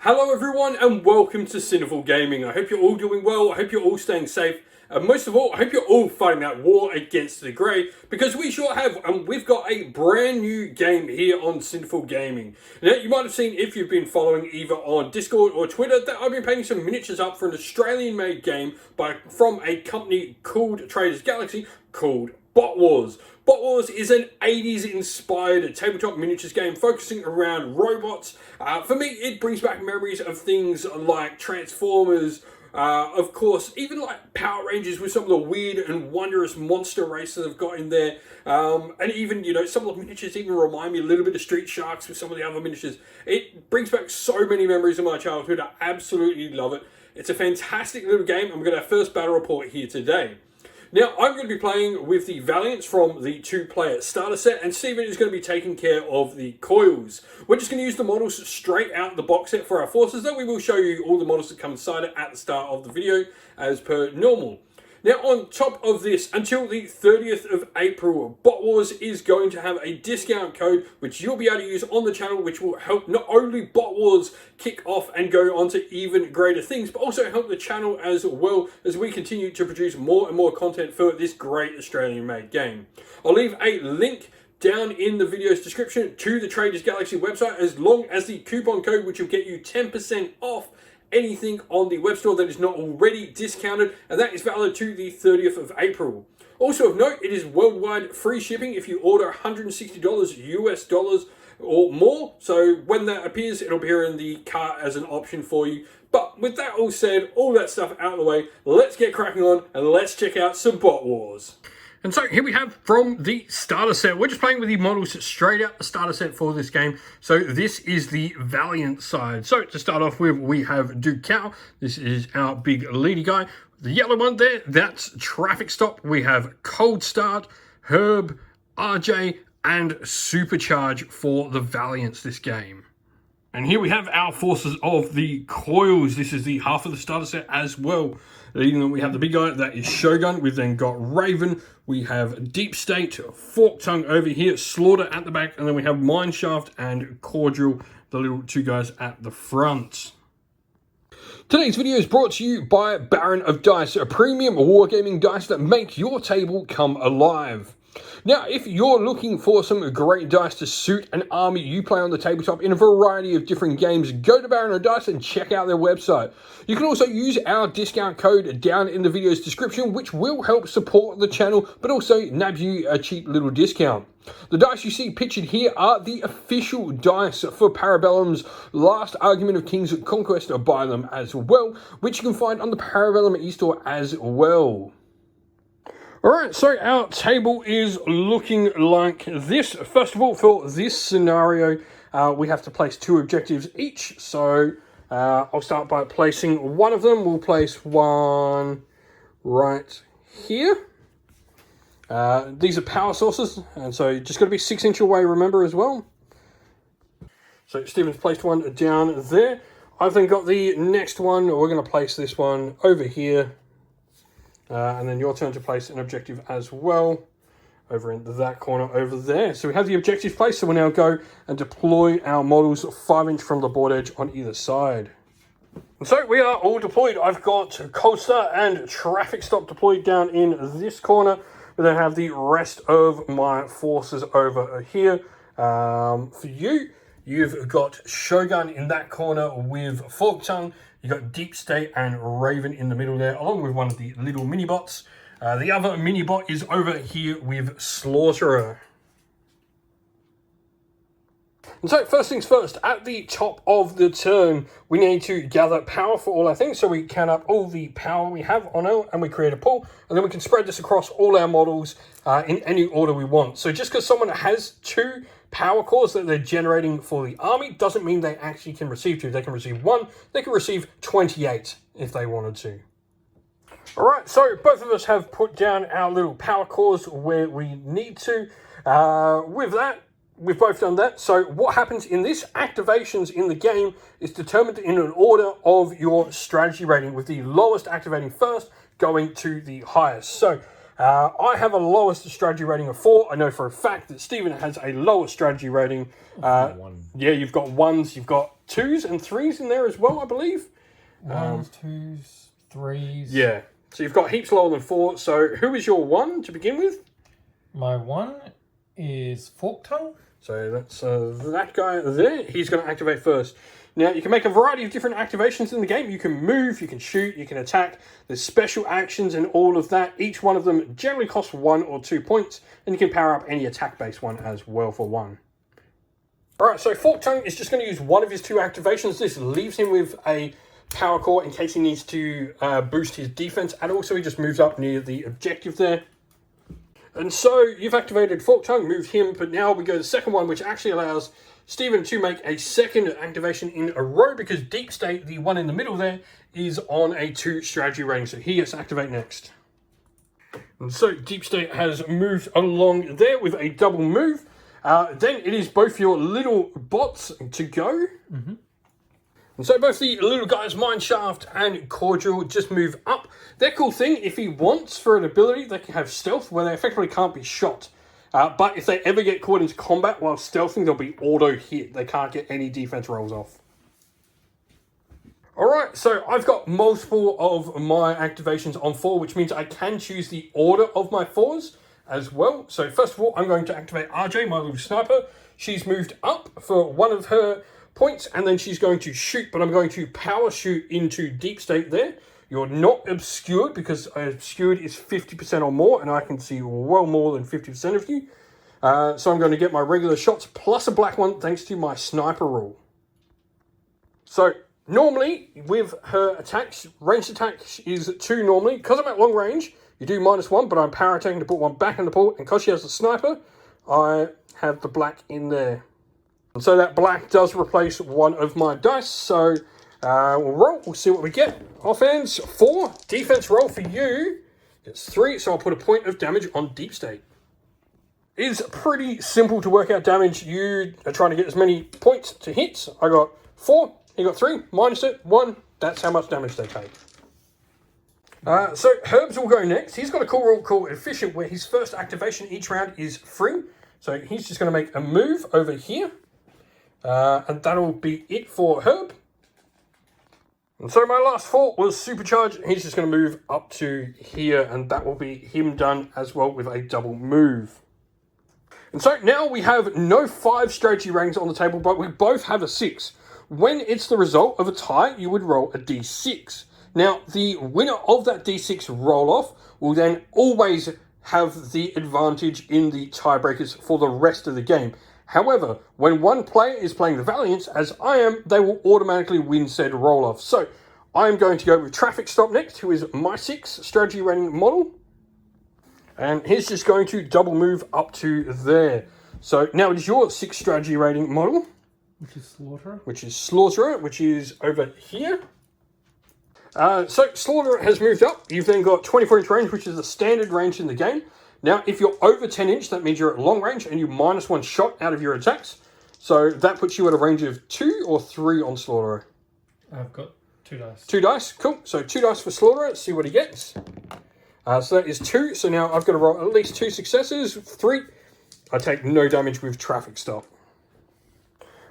Hello everyone and welcome to Sinful Gaming. I hope you're all doing well, I hope you're all staying safe, and most of all, I hope you're all fighting that war against the grey, because we sure have, and we've got a brand new game here on Sinful Gaming. Now, you might have seen, if you've been following either on Discord or Twitter, that I've been painting some miniatures up for an Australian-made game from a company called Traders Galaxy called Bot Wars. Bot Wars is an 80s-inspired tabletop miniatures game focusing around robots. For me, it brings back memories of things like Transformers, of course, even like Power Rangers with some of the weird and wondrous monster races they've got in there. And even, you know, some of the miniatures even remind me a little bit of Street Sharks with some of the other miniatures. It brings back so many memories of my childhood. I absolutely love it. It's a fantastic little game, and we're going to have first battle report here today. Now, I'm going to be playing with the Valiants from the 2-player starter set, and Stephen is going to be taking care of the C.O.I.L.S. We're just going to use the models straight out the box set for our forces, though we will show you all the models that come inside it at the start of the video, as per normal. Now, on top of this, until the 30th of April, Bot Wars is going to have a discount code which you'll be able to use on the channel, which will help not only Bot Wars kick off and go on to even greater things, but also help the channel as well as we continue to produce more and more content for this great Australian-made game. I'll leave a link down in the video's description to the Traders Galaxy website, as long as the coupon code which will get you 10% off anything on the web store that is not already discounted, and that is valid to the 30th of April. Also of note, it is worldwide free shipping if you order $160 US dollars or more, so when that appears, it'll appear in the cart as an option for you. But with that all said, all that stuff out of the way, let's get cracking on and let's check out some Bot Wars. And so here we have from the starter set. We're just playing with the models straight out the starter set for this game. So this is the Valiant side. So to start off with, we have C.O.I.L.S. This is our big leady guy. The yellow one there, that's Traffic Stop. We have Cold Start, Herb, RJ, and Supercharge for the Valiants this game. And here we have our forces of the C.O.I.L.S. This is the half of the starter set as well. Even though we have the big guy, that is Shogun. We've then got Raven. We have Deep State, Fork Tongue over here, Slaughter at the back, and then we have Mineshaft and Cordial, the little two guys at the front. Today's video is brought to you by Baron of Dice, a premium wargaming dice that make your table come alive. Now, if you're looking for some great dice to suit an army you play on the tabletop in a variety of different games, go to Baron of Dice and check out their website. You can also use our discount code down in the video's description, which will help support the channel, but also nab you a cheap little discount. The dice you see pictured here are the official dice for Parabellum's Last Argument of King's Conquest by them as well, which you can find on the Parabellum e-store as well. Alright, so our table is looking like this. First of all, for this scenario, we have to place 2 objectives each. So I'll start by placing one of them. We'll place one right here. These are power sources, and so you just got to be 6 inch away, remember, as well. So Stephen's placed one down there. I've then got the next one. We're going to place this one over here. And then your turn to place an objective as well, over in that corner over there. So we have the objectives placed, so we'll now go and deploy our models 5 inch from the board edge on either side. And so we are all deployed. I've got Cold Start and Traffic Stop deployed down in this corner. We then have the rest of my forces over here. For you, you've got Shogun in that corner with Fork Tongue. You've got Deep State and Raven in the middle there, along with one of the little mini-bots. The other mini-bot is over here with Slaughterer. And so, first things first, at the top of the turn, we need to gather power for all our things. So we count up all the power we have on our, and we create a pool. And then we can spread this across all our models in any order we want. So just because someone has 2 power cores that they're generating for the army doesn't mean they actually can receive 2. They can receive 1. They can receive 28 if they wanted to. All right, so both of us have put down our little power cores where we need to. With that, we've both done that. So what happens in this activations in the game is determined in an order of your strategy rating, with the lowest activating first going to the highest. So I have a lowest strategy rating of 4. I know for a fact that Stephen has a lower strategy rating. 1. Yeah, you've got 1s, you've got 2s and 3s in there as well, I believe. 1s, 2s, 3s. Yeah, so you've got heaps lower than 4. So who is your 1 to begin with? My 1 is Fork Tongue. So that's that guy there. He's going to activate first. Now, you can make a variety of different activations in the game. You can move, you can shoot, you can attack. There's special actions and all of that. Each one of them generally costs 1 or 2 points. And you can power up any attack-based one as well for 1. Alright, so Fork Tongue is just going to use one of his 2 activations. This leaves him with a power core in case he needs to boost his defense. And also he just moves up near the objective there. And so you've activated Fork Tongue, moved him, but now we go to the second one, which actually allows Stephen to make a second activation in a row because Deep State, the one in the middle there, is on a 2 strategy rating. So he gets to activate next. And so Deep State has moved along there with a double move. Then it is both your little bots to go. And so both the little guys, Mineshaft and Cordial, just move up. Their cool thing, if he wants for an ability, they can have stealth where they effectively can't be shot. But if they ever get caught into combat while stealthing, they'll be auto-hit. They can't get any defense rolls off. Alright, so I've got multiple of my activations on 4, which means I can choose the order of my 4s as well. So first of all, I'm going to activate RJ, my little sniper. She's moved up for one of her points, and then she's going to shoot, but I'm going to power shoot into Deep State there. You're not obscured because obscured is 50% or more, and I can see well more than 50% of you. So I'm going to get my regular shots plus a black one thanks to my sniper rule. So normally with her attacks, ranged attack is 2 normally. Because I'm at long range, you do -1, but I'm power attacking to put 1 back in the pool, and because she has the sniper, I have the black in there. And so that black does replace one of my dice, so we'll roll, we'll see what we get. Offense, 4. Defense roll for you, it's 3, so I'll put a point of damage on Deep State. It's pretty simple to work out damage. You are trying to get as many points to hits. I got 4, he got 3, minus it, 1. That's how much damage they take. So Herbs will go next. He's got a cool rule called Efficient, where his first activation each round is free. So he's just going to make a move over here. And that'll be it for Herb. And so my last 4 was Supercharge. He's just going to move up to here, and that will be him done as well with a double move. And so now we have no 5 strategy ratings on the table, but we both have a 6. When it's the result of a tie, you would roll a d6. Now, the winner of that d6 roll-off will then always have the advantage in the tiebreakers for the rest of the game. However, when one player is playing the Valiants, as I am, they will automatically win said roll-off. So, I'm going to go with Traffic Stop next, who is my 6 strategy rating model. And he's just going to double move up to there. So, now it is your 6 strategy rating model. Which is Slaughterer. Which is Slaughterer, which is over here. So, Slaughterer has moved up. You've then got 24-inch range, which is the standard range in the game. Now, if you're over 10 inch, that means you're at long range and you -1 shot out of your attacks. So that puts you at a range of 2 or 3 on Slaughterer. I've got 2 dice. 2 dice, cool. So 2 dice for Slaughterer, see what he gets. So that is 2. So now I've got to roll at least 2 successes. 3, I take no damage with Traffic Stop.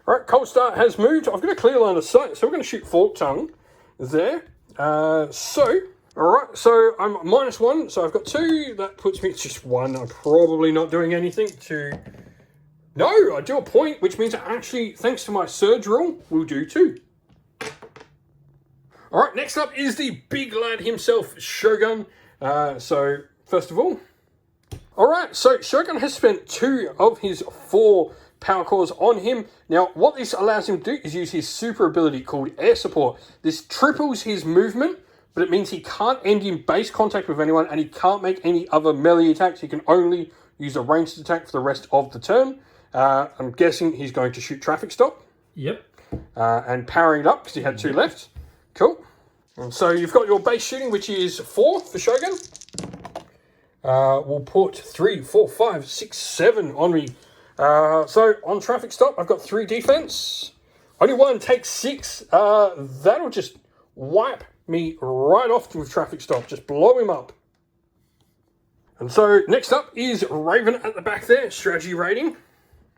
All right, Cold Start has moved. I've got a clear line of sight, so we're going to shoot Fork Tongue there. All right, so I'm -1, so I've got 2. That puts me at just 1. I'm probably not doing anything to... No, I do a point, which means I actually, thanks to my Surge rule, will do 2. All right, next up is the big lad himself, Shogun. So, first of all... All right, so Shogun has spent 2 of his 4 power cores on him. Now, what this allows him to do is use his super ability called Air Support. This triples his movement, but it means he can't end in base contact with anyone, and he can't make any other melee attacks. He can only use a ranged attack for the rest of the turn. I'm guessing he's going to shoot Traffic Stop. Yep. And powering it up, because he had 2 left. Cool. And so you've got your base shooting, which is 4 for Shogun. We'll put 3, 4, 5, 6, 7 on me. So on Traffic Stop, I've got 3 defense. Only 1 takes 6. That'll just wipe me right off with Traffic Stop. Just blow him up. And so next up is Raven at the back there. Strategy rating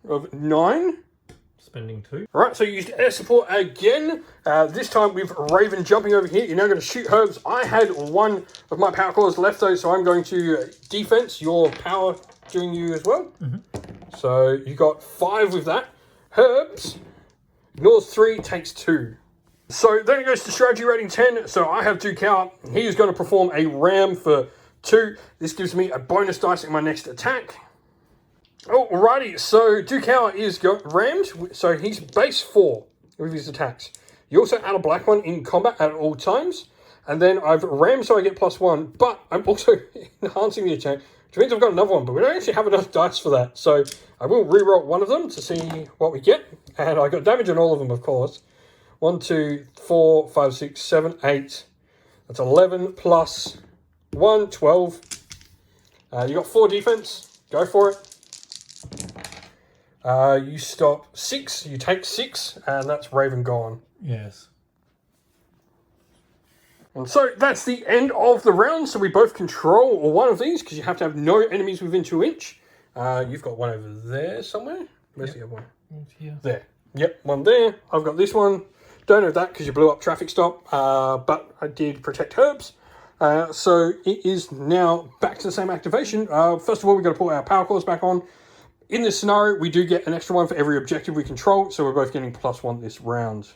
of 9. Spending 2. All right, so you used air support again. This time with Raven jumping over here. You're now going to shoot herbs. I had one of my power cores left though, so I'm going to defense your power doing you as well. So you got 5 with that. Herbs, ignores 3, takes 2. So then it goes to strategy rating 10. So I have C.O.I.L.S. He is going to perform a ram for 2. This gives me a bonus dice in my next attack. Alrighty, so C.O.I.L.S. is rammed, so he's base 4 with his attacks. You also add a black one in combat at all times. And then I've rammed so I get +1, but I'm also enhancing the attack, which means I've got another one, but we don't actually have enough dice for that. So I will reroll one of them to see what we get. And I got damage on all of them, of course. 1, 2, 4, 5, 6, 7, 8. That's 11 plus 1, 12. You got 4 defense. Go for it. You stop 6. You take 6, and that's Raven gone. Yes. And so that's the end of the round. So we both control one of these because you have to have no enemies within 2 inch. You've got one over there somewhere. Where's the other one? Here. There. Yep, one there. I've got this one. Don't know that because you blew up traffic stop, but I did protect herbs. So it is now back to the same activation. First of all, we've got to put our power cores back on. In this scenario, we do get an extra one for every objective we control, so we're both getting +1 this round.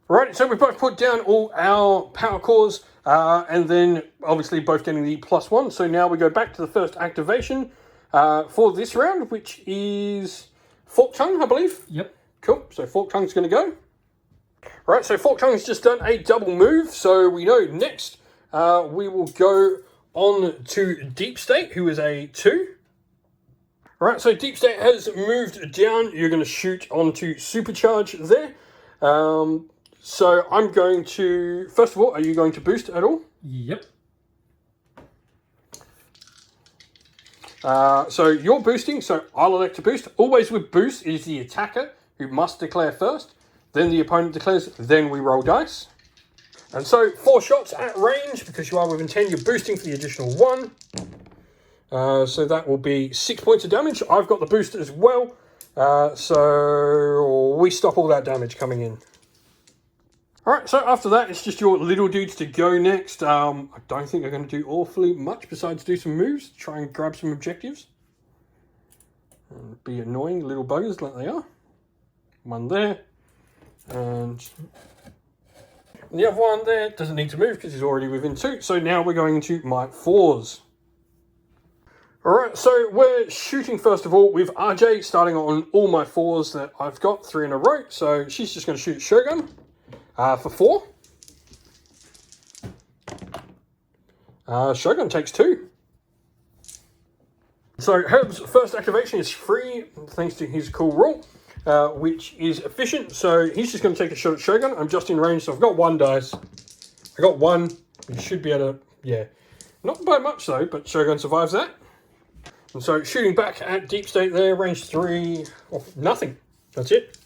Right, so we've both put down all our power cores, and then obviously both getting the +1. So now we go back to the first activation for this round, which is Fork Tongue, I believe. Yep. Cool, so Fork Tongue's going to go. Right, so Fork Tongue's just done a double move, so we know next we will go on to Deep State, who is a 2. Right, so Deep State has moved down. You're going to shoot onto Supercharge there. So I'm going to... First of all, are you going to boost at all? Yep. So you're boosting, so I'll elect to boost. Always with boost is the attacker who must declare first. Then the opponent declares, then we roll dice. And so 4 shots at range, because you are within 10, you're boosting for the additional 1. So that will be 6 points of damage. I've got the boost as well. So we stop all that damage coming in. Alright, so after that, it's just your little dudes to go next. I don't think they're going to do awfully much besides do some moves. Try and grab some objectives. And be annoying little buggers like they are. One there. And the other one there doesn't need to move because he's already within 2. So now we're going into my 4s. Alright, so we're shooting first of all with RJ, starting on all my 4s that I've got, 3 in a row. So she's just going to shoot Shogun for 4. Shogun takes 2. So Herb's first activation is free, thanks to his cool rule, which is efficient. So he's just going to take a shot at Shogun. I'm just in range, so I've got 1 dice. I got 1. You should be able to, yeah. Not by much though, but Shogun survives that. And so shooting back at Deep State there, range 3, nothing. That's it.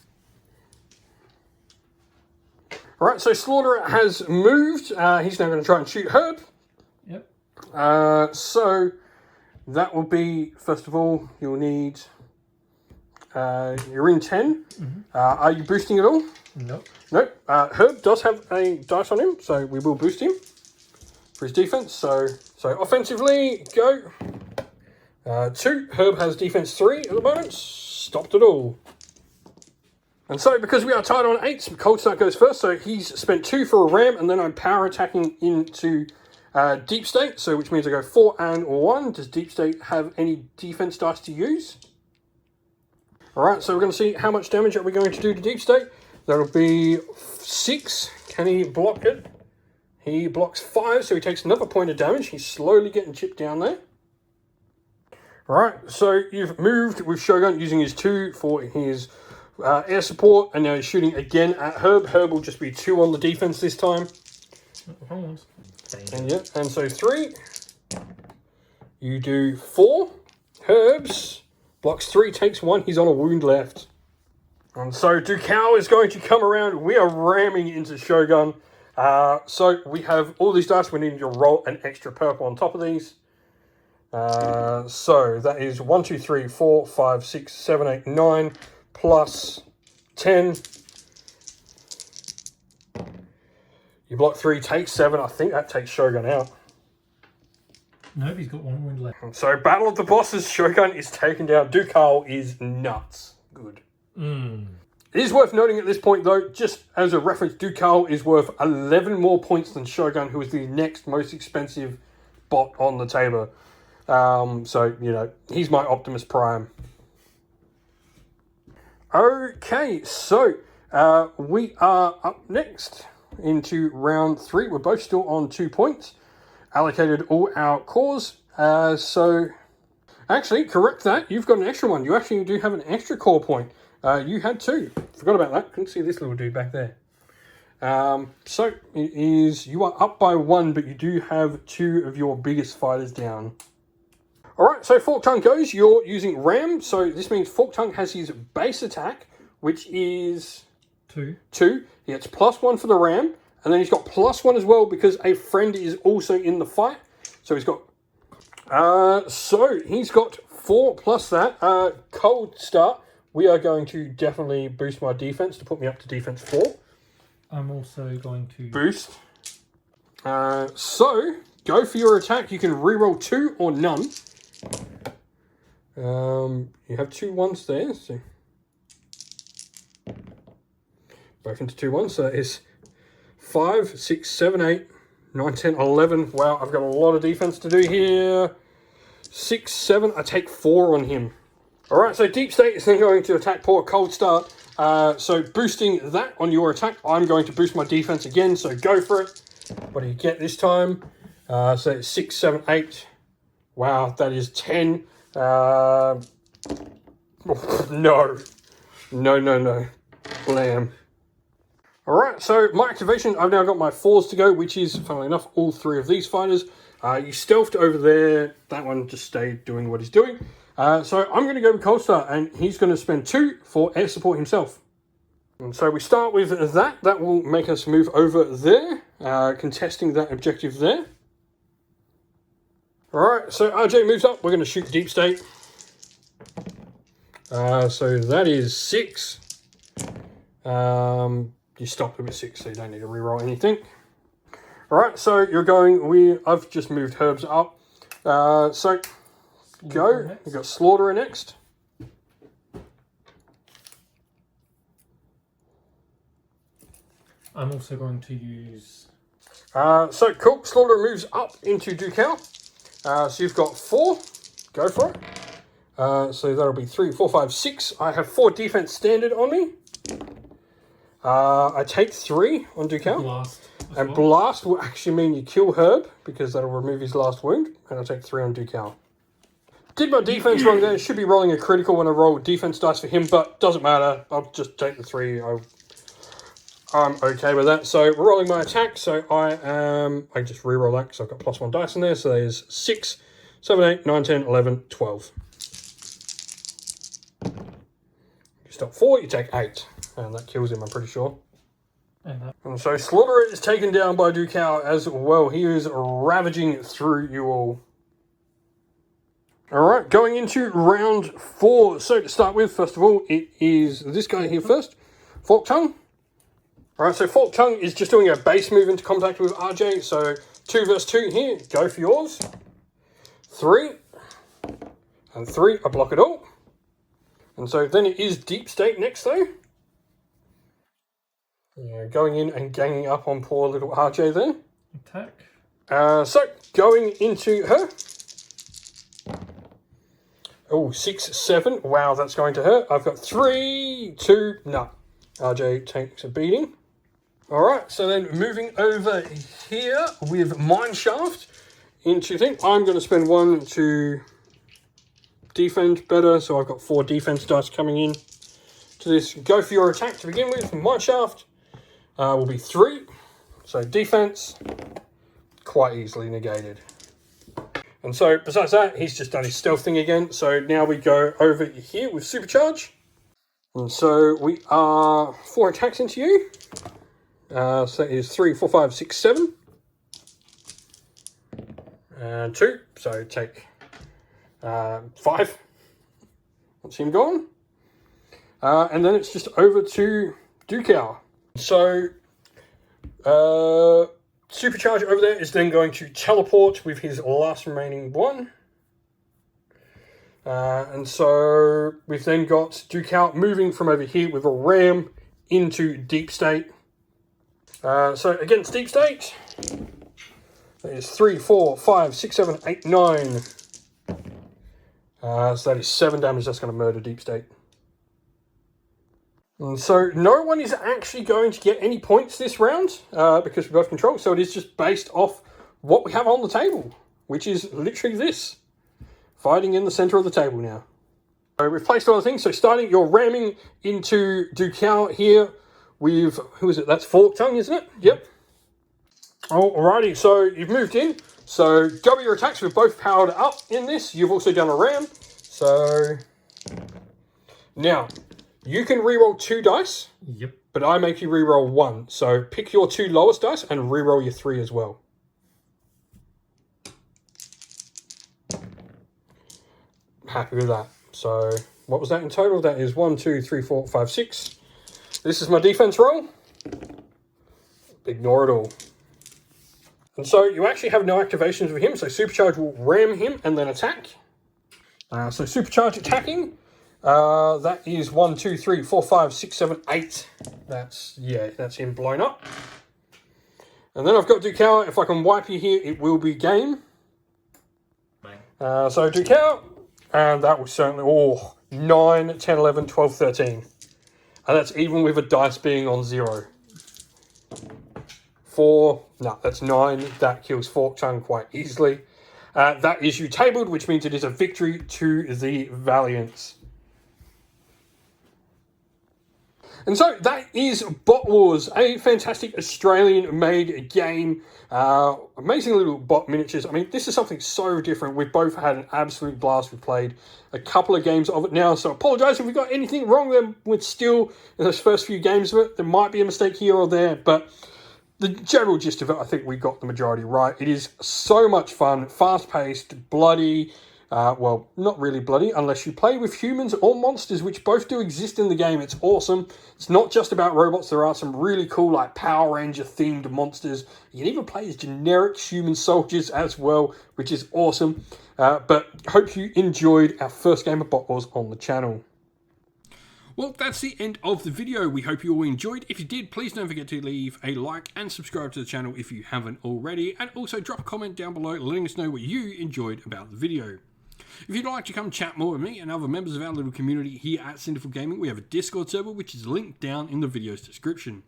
Alright, so Slaughter has moved. He's now going to try and shoot Herb. Yep. So that will be, first of all, you'll need... you're in 10. Are you boosting at all? Nope. Nope. Herb does have a dice on him, so we will boost him for his defense. So offensively, go. 2. Herb has defense 3 at the moment. Stopped it all. And so, because we are tied on 8s, Cold Start goes first. So he's spent 2 for a ram, and then I'm power attacking into Deep State. So which means I go 4 and 1. Does Deep State have any defense dice to use? Alright, so we're going to see how much damage are we going to do to Deep State. That'll be 6. Can he block it? He blocks 5, so he takes another point of damage. He's slowly getting chipped down there. Alright, so you've moved with Shogun using his 2 for his air support, and now he's shooting again at Herb. Herb will just be 2 on the defense this time. And yeah, and so 3. You do 4. Herb's blocks 3, takes 1. He's on a wound left. And so C.O.I.L.S is going to come around. We are ramming into Shogun. So we have all these dice. We need to roll an extra purple on top of these. So that is 1, 2, 3, 4, 5, 6, 7, 8, 9 plus 10. You block 3, take 7. I think that takes Shogun out. Nope, he's got 1 wound left. So Battle of the Bosses, Shogun is taken down. C.O.I.L is nuts. Good. It is worth noting at this point, though, just as a reference, C.O.I.L is worth 11 more points than Shogun, who is the next most expensive bot on the table. So, you know, he's my Optimus Prime. Okay, so we are up next into round 3. We're both still on 2 points. Allocated all our cores. So, actually, correct that. You've got an extra one. You actually do have an extra core point. You had 2. Forgot about that. Couldn't see this little dude back there. So, it is, you are up by 1, but you do have 2 of your biggest fighters down. Alright, so Fork Tongue goes. You're using Ram, so this means Fork Tongue has his base attack, which is 2. He gets +1 for the Ram, and then he's got +1 as well because a friend is also in the fight. So he's got, he's got 4 plus that. Cold start. We are going to definitely boost my defense to put me up to defense 4. I'm also going to Boost. So go for your attack. You can reroll 2 or none. You have 2 1s there. So both into 2 1s. So that is 5, 6, 7, 8, 9, 10, 11. Wow, I've got a lot of defense to do here. 6, 7. I take 4 on him. All right, so Deep State is then going to attack poor Cold Start. So boosting that on your attack, I'm going to boost my defense again. So go for it. What do you get this time? So it's 6, 7, 8. Wow, that is 10. No. Blam. Alright, so my activation, I've now got my 4s to go, which is, funnily enough, all 3 of these fighters. You stealthed over there. That one just stayed doing what he's doing. So I'm going to go with Cold Start, and he's going to spend 2 for air support himself. And so we start with that. That will make us move over there, contesting that objective there. Alright, so RJ moves up. We're going to shoot Deep State. So that is 6. You stopped with 6, so you don't need to reroll anything. Alright, so you're going with... I've just moved Herbs up. So go. You've got Slaughterer next. I'm also going to use... So cool. Slaughterer moves up into C.O.I.L. So you've got 4. Go for it. So that'll be 3, 4, 5, 6. I have 4 defense standard on me. I take 3 on C.O.I.L. Blast. And Blast will actually mean you kill Herb, because that'll remove his last wound. And I'll take 3 on C.O.I.L. Did my defense wrong there. Should be rolling a critical when I roll defense dice for him, but doesn't matter. I'll just take the 3. I'm okay with that. So we're rolling my attack. So I just re-roll that because I've got +1 dice in there. So there's 6, 7, 8, 9, 10, 11, 12. You stop 4, you take 8. And that kills him, I'm pretty sure. And so Slaughterer is taken down by C.O.I.L as well. He is ravaging through you all. Alright, going into round 4. So to start with, first of all, it is this guy here first. Fork Tongue. Alright, so Fork Tongue is just doing a base move into contact with RJ. So 2 versus 2 here. Go for yours. 3. And 3. I block it all. And so then it is Deep State next though. Yeah, going in and ganging up on poor little RJ there. Attack. So going into her. Oh, 6, 7. Wow, that's going to hurt. I've got 3, 2. No. RJ takes a beating. Alright, so then moving over here with Mineshaft into thing. I'm going to spend 1 to defend better. So I've got 4 defense dice coming in to this. Go for your attack to begin with. Mineshaft will be 3. So defense, quite easily negated. And so, besides that, he's just done his stealth thing again. So now we go over here with Supercharge. And so we are 4 attacks into you. So that is 3, 4, 5, 6, 7. And 2. So take 5. That's him gone. And then it's just over to C.O.I.L.S. So, Supercharge over there is then going to teleport with his last remaining one. And so we've then got C.O.I.L.S. moving from over here with a ram into Deep State. So against Deep State, there's 3, 4, 5, 6, 7, 8, 9. So that is 7 damage. That's going to murder Deep State. And so no one is actually going to get any points this round because we both control. So it is just based off what we have on the table, which is literally this. Fighting in the center of the table now. So we've placed all the things. So starting, you're ramming into C.O.I.L.S. here with, who is it? That's Fork Tongue, isn't it? Yep. Alrighty, so you've moved in. So double your attacks. We've both powered up in this. You've also done a ram. So now you can reroll 2 dice. Yep. But I make you reroll 1. So pick your 2 lowest dice and reroll your 3 as well. Happy with that. So what was that in total? That is 1, 2, 3, 4, 5, 6. This is my defense roll. Ignore it all. And so you actually have no activations with him. So Supercharge will ram him and then attack. So Supercharge attacking. That is 1, 2, 3, 4, 5, 6, 7, 8. That's him blown up. And then I've got C.O.I.L.S. If I can wipe you here, it will be game. So C.O.I.L.S. And that was certainly, 9, 10, 11, 12, 13. And that's even with a dice being on 0. 4, no, that's 9. That kills Fork Tongue quite easily. That is you tabled, which means it is a victory to the Valiants. And so that is Bot Wars, a fantastic Australian-made game. Amazing little bot miniatures. I mean, this is something so different. We've both had an absolute blast. We've played a couple of games of it now, so I apologise if we got anything wrong there. We're still in those first few games of it. There might be a mistake here or there, but the general gist of it, I think we got the majority right. It is so much fun, fast-paced, bloody. Well, not really bloody, unless you play with humans or monsters, which both do exist in the game. It's awesome. It's not just about robots. There are some really cool, like, Power Ranger-themed monsters. You can even play as generic human soldiers as well, which is awesome. But hope you enjoyed our first game of Bot Wars on the channel. Well, that's the end of the video. We hope you all enjoyed. If you did, please don't forget to leave a like and subscribe to the channel if you haven't already. And also drop a comment down below letting us know what you enjoyed about the video. If you'd like to come chat more with me and other members of our little community here at Cinderful Gaming, we have a Discord server which is linked down in the video's description.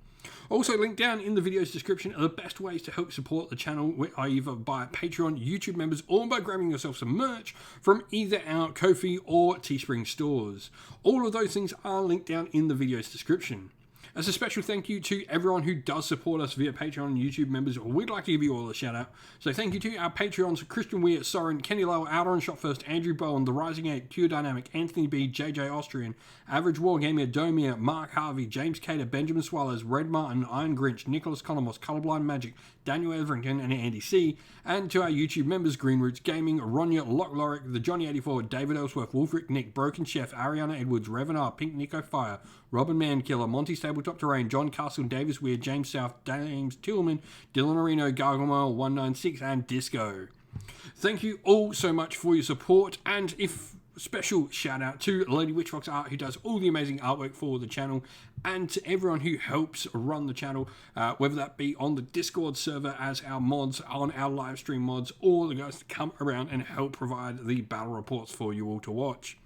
Also linked down in the video's description are the best ways to help support the channel, either by Patreon, YouTube members, or by grabbing yourself some merch from either our Ko-fi or Teespring stores. All of those things are linked down in the video's description. As a special thank you to everyone who does support us via Patreon and YouTube members, we'd like to give you all a shout out. So thank you to our Patreons, Christian Weir, Soren, Kenny Lowe, Outer and Shot First, Andrew Bowen, The Rising 8, Pure Dynamic, Anthony B, JJ Austrian, Average Wargamer, Domir, Mark Harvey, James Cater, Benjamin Swallows, Red Martin, Iron Grinch, Nicholas Conomos, Colorblind Magic, Daniel Everington, and Andy C. And to our YouTube members, Green Roots Gaming, Ronya, Lock Lorick, The Johnny84, David Ellsworth, Wolfric Nick, Broken Chef, Ariana Edwards, Revenar, Pink Nico Fire, Robin Mankiller, Monty Tabletop Terrain, John Castle, Davis Weird, James South, James Tillman, Dylan Areno, Gargamel 196, and Disco. Thank you all so much for your support, and special shout out to Lady Witchfox Art, who does all the amazing artwork for the channel, and to everyone who helps run the channel, whether that be on the Discord server as our mods, on our live stream mods, or the guys that come around and help provide the battle reports for you all to watch.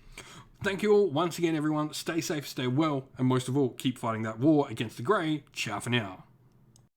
Thank you all once again, everyone. Stay safe, stay well, and most of all, keep fighting that war against the Grey. Ciao for now.